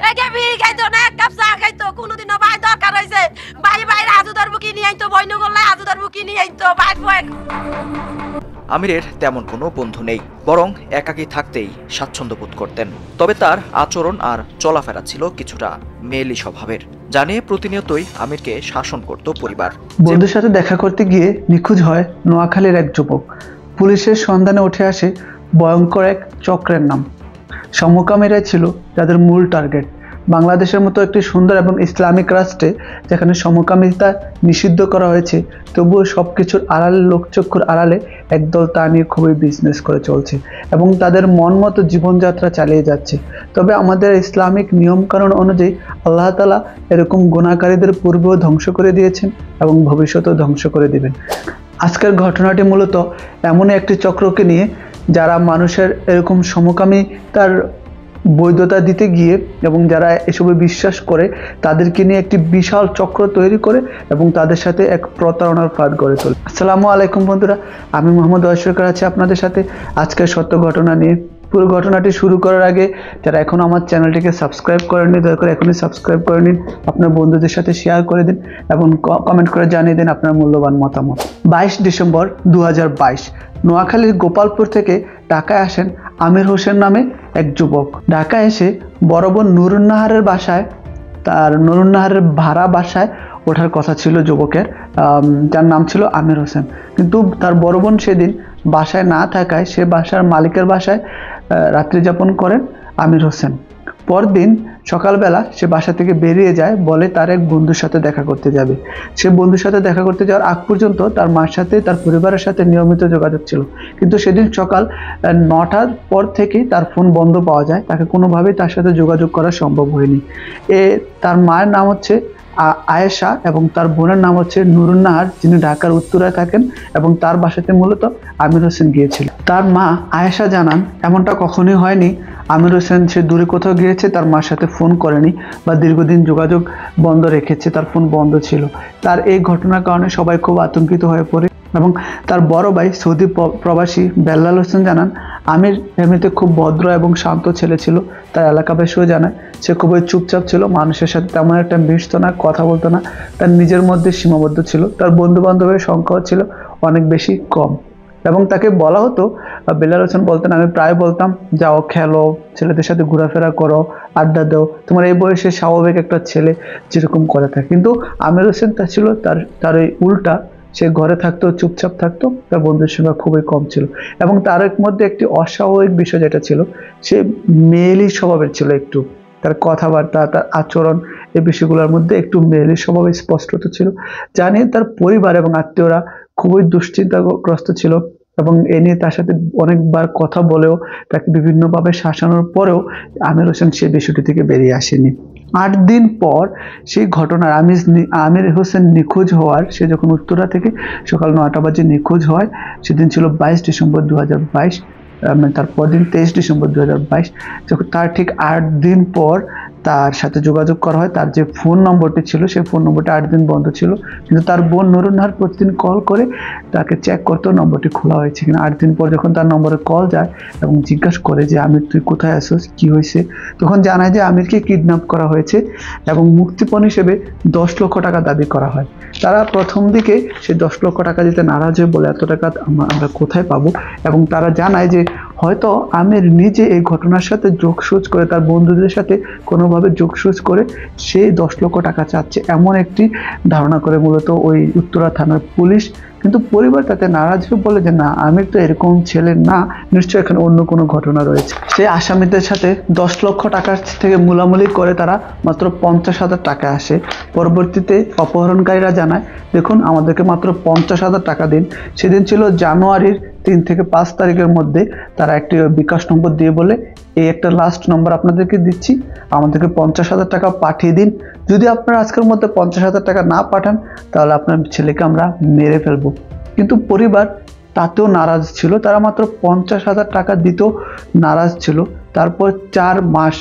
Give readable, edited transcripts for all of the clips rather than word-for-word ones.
একে বিড়ি খাইতো না, এক কাপ চা খাইতো। কোনোদিনও ভাই দরকার হয়েছে ভাই বাইরে আজুদার বুকি নিয়ে আইতো, বইনু করলে আজুদার বুকি নিয়ে আইতো ভাই ভাই। আমিরের তেমন কোনো বন্ধু নেই, বরং একাকী থাকতেই স্বাচ্ছন্দ্য বোধ করতেন। তবে তার আচরণ আর চলাফেরা ছিল কিছুটা মেয়েলি স্বভাবের, জানিয়ে প্রতিনিয়তই আমিরকে শাসন করত পরিবার। বন্ধুর সাথে দেখা করতে গিয়ে নিখোঁজ হয় নোয়াখালীর এক যুবক। পুলিশের সন্ধানে উঠে আসে ভয়ঙ্কর এক চক্রের নাম। সমকামীরাই ছিল যাদের মূল টার্গেট। বাংলাদেশের মতো একটি সুন্দর এবং ইসলামিক রাষ্ট্রে যেখানে সমকামিতা নিষিদ্ধ করা হয়েছে, তবুও সব কিছুর আড়ালে, লোকচক্ষুর আড়ালে একদল তা নিয়ে খুবই বিজনেস করে চলছে এবং তাদের মন মতো জীবনযাত্রা চালিয়ে যাচ্ছে। তবে আমাদের ইসলামিক নিয়মকানুন অনুযায়ী আল্লাহ তাআলা এরকম গুনাহকারীদের পূর্বেও ধ্বংস করে দিয়েছেন এবং ভবিষ্যতেও ধ্বংস করে দিবেন। আজকের ঘটনাটি মূলত এমনই একটি চক্রকে নিয়ে, যারা মানুষের এরকম সমকামিতার বৈধতা দিতে গিয়ে এবং যারা এসবে বিশ্বাস করে তাদেরকে নিয়ে একটি বিশাল চক্র তৈরি করে এবং তাদের সাথে এক প্রতারণার ফাঁদ গড়ে তোলে। আসসালামু আলাইকুম বন্ধুরা, আমি মোহাম্মদ ওয়াসির আছি আপনাদের সাথে আজকের সত্য ঘটনা নিয়ে। পুরো ঘটনাটি শুরু করার আগে যারা এখনো আমার চ্যানেলটিকে সাবস্ক্রাইব করেননি, দয়া করে এখনই সাবস্ক্রাইব করে নিন, আপনার বন্ধুদের সাথে শেয়ার করে দিন এবং কমেন্ট করে জানিয়ে দিন আপনার মূল্যবান মতামত। 22 ডিসেম্বর 2022 নোয়াখালীর গোপালপুর থেকে ঢাকায় আসেন আমির হোসেন নামে এক যুবক। ঢাকায় এসে বড় বোন নুরুন্নাহারের বাসায়, তার নুরুন্নাহারের ভাড়া বাসায় ওঠার কথা ছিল যুবকের, যার নাম ছিল আমির হোসেন। কিন্তু তার বড় বোন সেদিন বাসায় না থাকায় সে বাসার মালিকের বাসায় রাত্রি যাপন করেন আমির হোসেন। পরদিন সকালবেলা সে বাসা থেকে বেরিয়ে যায়, বলে তার এক বন্ধুর সাথে দেখা করতে যাবে। সে বন্ধুর সাথে দেখা করতে যাওয়ার আগ পর্যন্ত তার মার সাথে, তার পরিবারের সাথে নিয়মিত যোগাযোগ ছিল। কিন্তু সেদিন সকাল 9টার পর থেকেই তার ফোন বন্ধ পাওয়া যায়, তাকে কোনোভাবেই তার সাথে যোগাযোগ করা সম্ভব হয়নি। তার মায়ের নাম হচ্ছে আয়েশা এবং তার বোনের নাম হচ্ছে নুরুন্নাহার, যিনি ঢাকার উত্তরায় থাকেন এবং তার বাসাতে মূলত আমির হোসেন গিয়েছিল। তার মা আয়েশা জানান, এমনটা কখনোই হয়নি। আমির হোসেন সে দূরে কোথাও গিয়েছে, তার মার সাথে ফোন করেনি বা দীর্ঘদিন যোগাযোগ বন্ধ রেখেছে, তার ফোন বন্ধ ছিল। তার এই ঘটনার কারণে সবাই খুব আতঙ্কিত হয়ে পড়ে এবং তার বড় ভাই সৌদি প্রবাসী বেল্লাল হোসেন জানান, আমির এমনিতে খুব ভদ্র এবং শান্ত ছেলে ছিল। তার এলাকাবাসীও জানায় সে খুবই চুপচাপ ছিল, মানুষের সাথে তেমন একটা মিশতো না, কথা বলতো না, তার নিজের মধ্যে সীমাবদ্ধ ছিল। তার বন্ধু বান্ধবের সংখ্যাও ছিল অনেক বেশি কম এবং তাকে বলা হতো, বেল্লাল হোসেন বলতেন, আমি প্রায় বলতাম যাও খেলো, ছেলেদের সাথে ঘোরাফেরা করো, আড্ডা দাও, তোমার এই বয়সে স্বাভাবিক একটা ছেলে যেরকম করে থাকে। কিন্তু আমির হোসেন তা ছিল তার এই উল্টা। সে ঘরে থাকতো, চুপচাপ থাকতো, তার বন্ধুর সংখ্যা খুবই কম ছিল এবং তার মধ্যে একটি অস্বাভাবিক বিষয় যেটা ছিল, সে মেয়েলি স্বভাবের ছিল একটু। তার কথাবার্তা, তার আচরণ, এই বিষয়গুলোর মধ্যে একটু মেয়েলি স্বভাবে স্পষ্টত ছিল। জানি তার পরিবার এবং আত্মীয়রা খুবই দুশ্চিন্তাগ্রস্ত ছিল এবং এ নিয়ে তার সাথে অনেকবার কথা বলেও তাকে বিভিন্নভাবে শাসানোর পরেও আমির হোসেন সেই বিষয়টি থেকে বেরিয়ে আসেনি। 8 দিন পর সেই ঘটনার আমির হোসেন নিখোঁজ হওয়ার, সে যখন উত্তরা থেকে সকাল 9টা বাজে নিখোঁজ হয়, সেদিন ছিল 22 ডিসেম্বর 2022। তারপর দিন 23 ডিসেম্বর 2022, যখন তার ঠিক 8 দিন পর তার সাথে যোগাযোগ করা হয়। তার যে ফোন নম্বরটি ছিল সেই ফোন নম্বরটি 8 দিন বন্ধ ছিল, কিন্তু তার বোন নুরুন্নাহার প্রতিদিন কল করে তাকে চেক করতো নম্বরটি খোলা হয়েছে কিনা। 8 দিন পর যখন তার নম্বরে কল যায় এবং জিজ্ঞাসা করে যে আমির তুই কোথায় আসোস, কি হয়েছে, তখন জানায় যে আমিরকে কিডন্যাপ করা হয়েছে এবং মুক্তিপণ হিসেবে 10 লক্ষ টাকা দাবি করা হয়। তারা প্রথম দিকে সে 10 লক্ষ টাকা দিতে নারাজ হয়ে বলে, এত টাকা আমরা কোথায় পাবো, এবং তারা জানায় যে হয়তো আমির নিজে এই ঘটনার সাথে যোগসূচ করে, তার বন্ধুদের সাথে কোনোভাবে যোগসূচ করে সে 10 লক্ষ টাকা চাচ্ছে, এমন একটি ধারণা করে মূলত ওই উত্তরা থানার পুলিশ। কিন্তু পরিবার তাতে নারাজ হয়ে বলে যে না, আমির তো এরকম ছেলে না, নিশ্চয়ই এখানে অন্য কোনো ঘটনা রয়েছে। সে আসামিদের সাথে 10 লক্ষ টাকার থেকে মূলামূলি করে তারা মাত্র 50,000 টাকা আসে। পরবর্তীতে অপহরণকারীরা জানায়, দেখুন আমাদেরকে মাত্র 50,000 টাকা দিন। সেদিন ছিল জানুয়ারির 3 থেকে 5 তারিখের মধ্যে। তারা একটি বিকাশ নম্বর দিয়ে বলে, এই একটা লাস্ট নম্বর আপনাদেরকে দিচ্ছি, আমাদেরকে 50,000 টাকা পাঠিয়ে দিন। যদি আপনারা আজকের মধ্যে 50,000 টাকা না পাঠান তাহলে আপনার ছেলেকে আমরা মেরে ফেলবো। কিন্তু পরিবার তাতেও নারাজ ছিল, তারা মাত্র 50,000 টাকা দিতেও নারাজ ছিল। তারপর 4 মাস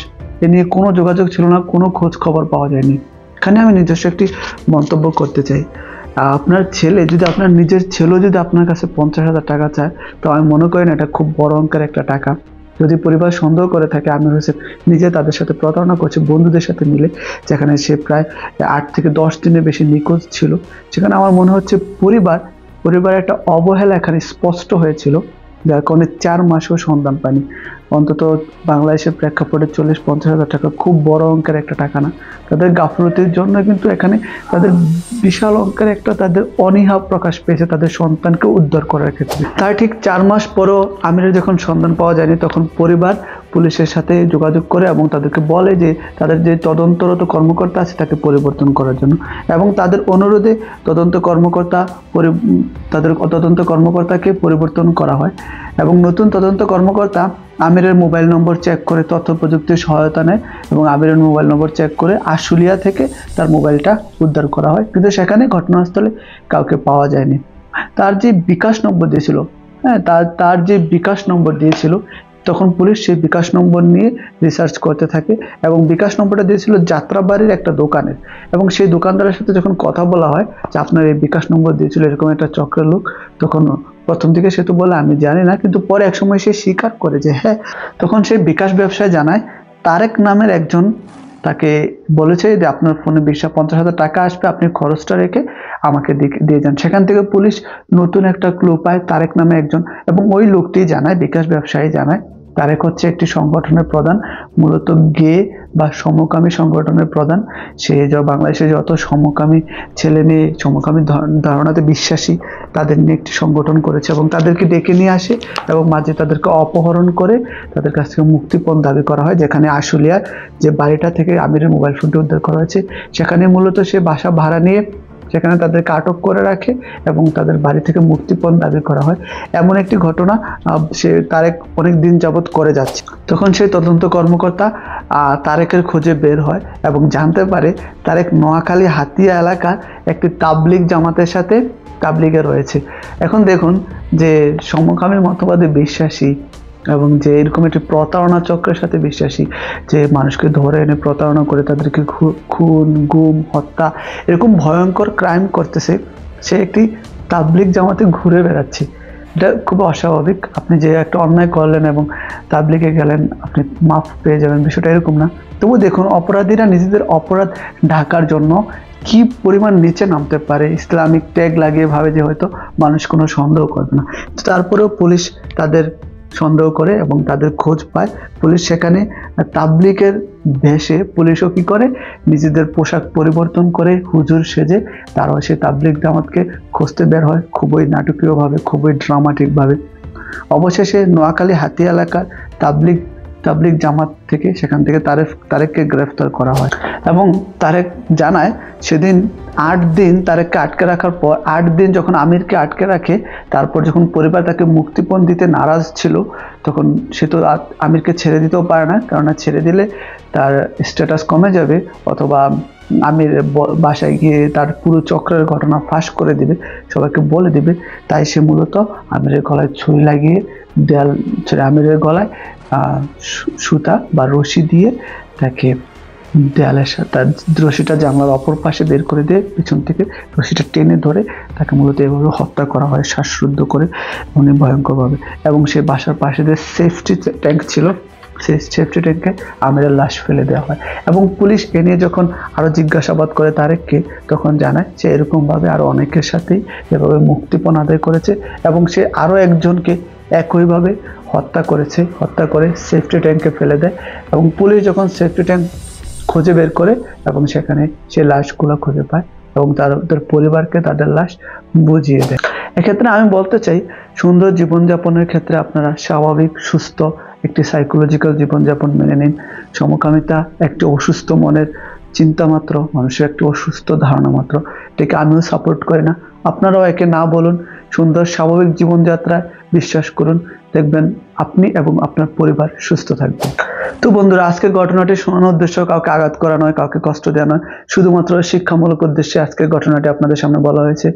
এ নিয়ে কোনো যোগাযোগ ছিল না, কোনো খোঁজ খবর পাওয়া যায়নি। এখানে আমি নিজস্ব একটি মন্তব্য করতে চাই, আপনার ছেলে যদি, আপনার নিজের ছেলেও যদি আপনার কাছে 50,000 টাকা চায়, তো আমি মনে করি না এটা খুব বড় অঙ্কের একটা টাকা। যদি পরিবার সন্দেহ করে থাকে আমির হোসেন নিজে তাদের সাথে প্রতারণা করছে বন্ধুদের সাথে মিলে, যেখানে সে প্রায় 8 থেকে 10 দিনের বেশি নিখোঁজ ছিল, সেখানে আমার মনে হচ্ছে পরিবারের একটা অবহেলা এখানে স্পষ্ট হয়েছিল, যার কারণে 4 মাসেও সন্ধান পায়নি। অন্তত বাংলাদেশের প্রেক্ষাপটে 40-50 হাজার টাকা খুব বড় অঙ্কের একটা টাকা না। তাদের গাফলতির জন্য কিন্তু এখানে তাদের বিশাল অঙ্কের একটা তাদের অনীহা প্রকাশ পেয়েছে তাদের সন্তানকে উদ্ধার করার ক্ষেত্রে। তার ঠিক 4 মাস পরও আমিরের যখন সন্ধান পাওয়া যায়নি, তখন পরিবার পুলিশের সাথে যোগাযোগ করে এবং তাদেরকে বলে যে তাদের যে তদন্তরত কর্মকর্তা আছে তাকে পরিবর্তন করার জন্য, এবং তাদের অনুরোধে তদন্ত কর্মকর্তাকে পরিবর্তন করা হয় এবং নতুন তদন্ত কর্মকর্তা আমিরের মোবাইল নম্বর চেক করে তথ্য প্রযুক্তির সহায়তা নেয় এবং আমিরের মোবাইল নম্বর চেক করে আশুলিয়া থেকে তার মোবাইলটা উদ্ধার করা হয়, কিন্তু সেখানে ঘটনাস্থলে কাউকে পাওয়া যায়নি। তার যে বিকাশ নম্বর দিয়েছিল, তার যে বিকাশ নম্বর দিয়েছিল, তখন পুলিশ সেই বিকাশ নম্বর নিয়ে রিসার্চ করতে থাকে এবং বিকাশ নম্বরটা দিয়েছিল যাত্রাবাড়ির একটা দোকানের, এবং সেই দোকানদারের সাথে যখন কথা বলা হয় যে আপনার এই বিকাশ নম্বর দিয়েছিল এরকম একটা চক্রের লোক, তখন প্রথম দিকে সে তো বলে আমি জানি না, কিন্তু পরে এক সময় সে স্বীকার করে যে হ্যাঁ। তখন সে বিকাশ ব্যবসায় জানায় তারেক নামের একজন তাকে বলেছে যে আপনার ফোনে 20-50 হাজার টাকা আসবে, আপনি খরচটা রেখে আমাকে দিয়ে যান। সেখান থেকে পুলিশ নতুন একটা ক্লু পায় তারেক নামে একজন, এবং ওই লোকটি জানায়, বিকাশ ব্যবসায়ী জানায় তারেক হচ্ছে একটি সংগঠনের প্রধান, মূলত গে বা সমকামী সংগঠনের প্রধান। সে বাংলাদেশে যত সমকামী ছেলে মেয়ে সমকামী ধারণাতে বিশ্বাসী তাদের নিয়ে একটি সংগঠন করেছে এবং তাদেরকে ডেকে নিয়ে আসে এবং মাঝে তাদেরকে অপহরণ করে তাদের কাছ থেকে মুক্তিপণ দাবি করা হয়, যেখানে আশুলিয়ার যে বাড়িটা থেকে আমিরের মোবাইল ফোনটি উদ্ধার করা হয়েছে সেখানে মূলত সে বাসা ভাড়া নিয়ে সেখানে তাদেরকে আটক করে রাখে এবং তাদের বাড়ি থেকে মুক্তিপণ দাবি করা হয়। এমন একটি ঘটনা সে তারেক অনেক দিন যাবৎ করে যাচ্ছে। তখন সেই তদন্ত কর্মকর্তা তারেকের খোঁজে বের হয় এবং জানতে পারে তারেক নোয়াখালী হাতিয়া এলাকার একটি তাবলিগ জামাতের সাথে তাবলিগে রয়েছে। এখন দেখুন যে সমকামী মতবাদে বিশ্বাসী এবং যে এরকম একটি প্রতারণা চক্রের সাথে বিশ্বাসী, যে মানুষকে ধরে এনে প্রতারণা করে তাদেরকে খুন গুম হত্যা এরকম ভয়ঙ্কর ক্রাইম করতেছে, সে একটি তাবলিগ জামাতে ঘুরে বেড়াচ্ছে। এটা খুব অস্বাভাবিক। আপনি যে একটা অন্যায় করলেন এবং তাবলিগে গেলেন আপনি মাফ পেয়ে যাবেন, বিষয়টা এরকম না। তবু দেখুন অপরাধীরা নিজেদের অপরাধ ঢাকার জন্য কি পরিমাণ নিচে নামতে পারে, ইসলামিক ট্যাগ লাগিয়ে ভাবে যে হয়তো মানুষ কোনো সন্দেহ করবে না, তারপরেও পুলিশ তাদের সন্দেহ করে এবং তাদের খোঁজ পায়। পুলিশ সেখানে তাবলিগের ভেষে পুলিশও কি করে নিজেদের পোশাক পরিবর্তন করে হুজুর সেজে তারাও সে তাবলিগ জামাতকে খুঁজতে বের হয়, খুবই নাটকীয়ভাবে, খুবই ড্রামাটিকভাবে। অবশেষে নোয়াখালী হাতিয়া এলাকার তাবলিগ জামাত থেকে সেখান থেকে তারেককে গ্রেফতার করা হয় এবং তারেক জানায় সেদিন 8 দিন তারেককে আটকে রাখার পর 8 দিন যখন আমিরকে আটকে রাখে, তারপর যখন পরিবার তাকে মুক্তিপণ দিতে নারাজ ছিল তখন সে তো আমিরকে ছেড়ে দিতেও পারে না, কেননা ছেড়ে দিলে তার স্ট্যাটাস কমে যাবে অথবা আমির বাসায় গিয়ে তার পুরো চক্রের ঘটনা ফাঁস করে দিবে, সবাইকে বলে দিবে। তাই সে মূলত আমিরের গলায় ছুরি লাগিয়ে আমিরের গলায় সুতা বা রশি দিয়ে তাকে দেয়ালের সাথে তার রশিটা জানলার অপর পাশে বের করে দিয়ে পিছন থেকে রশিটা টেনে ধরে তাকে মূলত এভাবে হত্যা করা হয় শ্বাসরুদ্ধ করে অনেক ভয়ঙ্করভাবে। এবং সে বাসার পাশে যে সেফটি ট্যাঙ্ক ছিল সেই সেফটি ট্যাঙ্কে আমিরের লাশ ফেলে দেওয়া হয় এবং পুলিশ এ নিয়ে যখন আরও জিজ্ঞাসাবাদ করে তারেককে তখন জানায় সে এরকমভাবে আরও অনেকের সাথেই এভাবে মুক্তিপণ আদায় করেছে এবং সে আরও একজনকে একইভাবে হত্যা করে সেফটি ট্যাঙ্কে ফেলে দেয় এবং পুলিশ যখন সেফটি ট্যাঙ্ক খুঁজে বের করে এবং সেখানে সে লাশগুলো খুঁজে পায় এবং তাদের পরিবারকে তাদের লাশ বুঝিয়ে দেয়। এক্ষেত্রে আমি বলতে চাই সুন্দর জীবনযাপনের ক্ষেত্রে আপনারা স্বাভাবিক সুস্থ একটি সাইকোলজিক্যাল জীবনযাপন মেনে নিন। সমকামিতা একটি অসুস্থ মনের চিন্তা মাত্র, মানুষের একটি অসুস্থ ধারণা মাত্র, এটাকে আমিও সাপোর্ট করি না, আপনারাও একে না বলুন। সুন্দর স্বাভাবিক জীবনযাত্রায় বিশ্বাস করুন, দেখবেন আপনি এবং আপনার পরিবার সুস্থ থাকবে। তো বন্ধুরা, আজকের ঘটনাটি শোনানোর উদ্দেশ্য কাউকে আঘাত করা নয়, কাউকে কষ্ট দেওয়া নয়, শুধুমাত্র শিক্ষামূলক উদ্দেশ্যে আজকের ঘটনাটি আপনাদের সামনে বলা হয়েছে।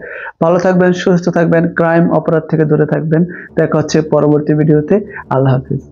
ভালো থাকবেন, সুস্থ থাকবেন, ক্রাইম অপরাধ থেকে দূরে থাকবেন। দেখা হচ্ছে পরবর্তী ভিডিওতে। আল্লাহ হাফিজ।